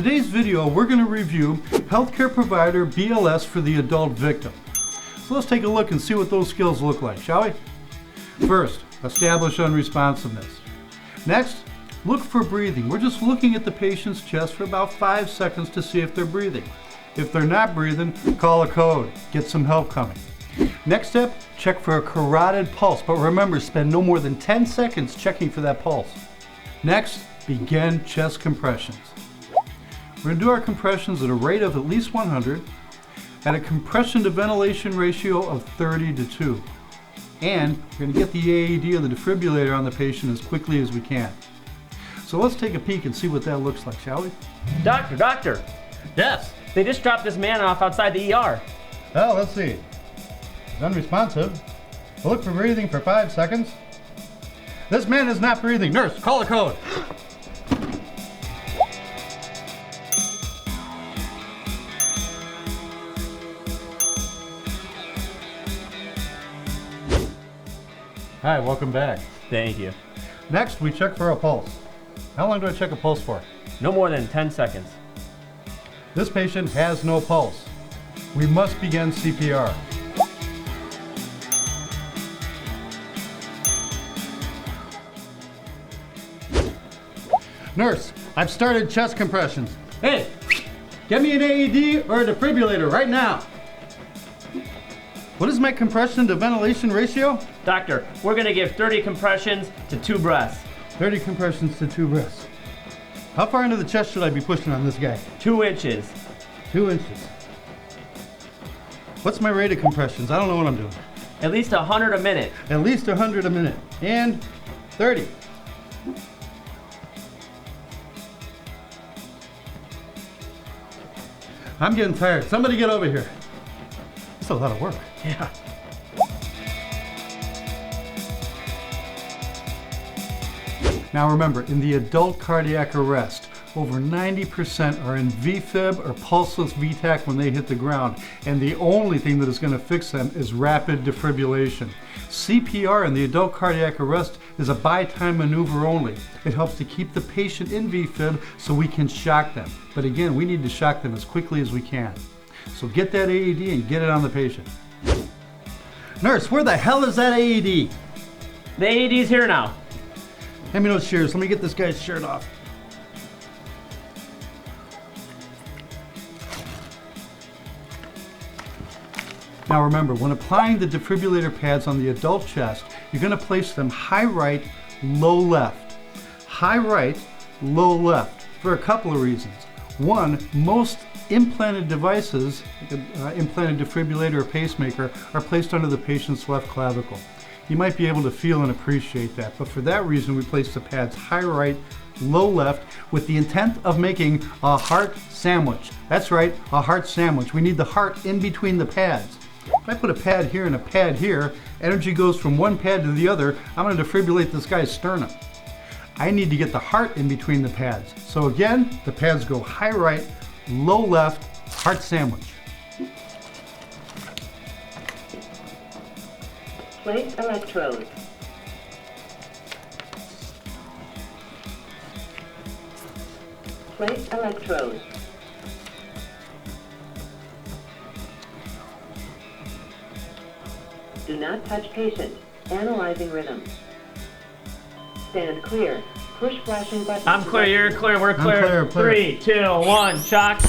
today's video, we're going to review healthcare provider BLS for the adult victim. So let's take a look and see what those skills look like, shall we? First, establish unresponsiveness. Next, look for breathing. We're just looking at the patient's chest for about 5 seconds to see if they're breathing. If they're not breathing, call a code. Get some help coming. Next step, check for a carotid pulse, but remember, spend no more than 10 seconds checking for that pulse. Next, begin chest compressions. We're going to do our compressions at a rate of at least 100, at a compression to ventilation ratio of 30:2. And we're going to get the AED or the defibrillator on the patient as quickly as we can. So let's take a peek and see what that looks like, shall we? Doctor! Yes. They just dropped this man off outside the ER. Well, let's see. He's unresponsive. We'll look for breathing for 5 seconds. This man is not breathing. Nurse, call a code. Hi, welcome back. Thank you. Next, we check for a pulse. How long do I check a pulse for? No more than 10 seconds. This patient has no pulse. We must begin CPR. Nurse, I've started chest compressions. Hey, get me an AED or a defibrillator right now. What is my compression to ventilation ratio? Doctor, we're gonna give 30 compressions to 2 breaths. 30 compressions to 2 breaths. How far into the chest should I be pushing on this guy? 2 inches. 2 inches. What's my rate of compressions? I don't know what I'm doing. At least 100 a minute. At least 100 a minute. And 30. I'm getting tired. Somebody get over here. That's a lot of work. Yeah. Now remember, in the adult cardiac arrest, over 90% are in VFib or pulseless VTAC when they hit the ground, and the only thing that is going to fix them is rapid defibrillation. CPR in the adult cardiac arrest is a by-time maneuver only. It helps to keep the patient in VFib so we can shock them. But again, we need to shock them as quickly as we can. So get that AED and get it on the patient. Nurse, where the hell is that AED? The AED's here now. Hand me those shears. Let me get this guy's shirt off. Now remember, when applying the defibrillator pads on the adult chest, you're going to place them high right, low left. High right, low left, for a couple of reasons. One, most implanted devices, implanted defibrillator or pacemaker, are placed under the patient's left clavicle. You might be able to feel and appreciate that, but for that reason we place the pads high right, low left, with the intent of making a heart sandwich. That's right, a heart sandwich. We need the heart in between the pads. If I put a pad here and a pad here, energy goes from one pad to the other. I'm going to defibrillate this guy's sternum. I need to get the heart in between the pads. So again, the pads go high right, low left, heart sandwich. Place electrode. Place electrode. Do not touch patient. Analyzing rhythm. Stand clear. Push flashing button. I'm clear, you're clear, we're clear. I'm clear. 3, 2, 1, shock.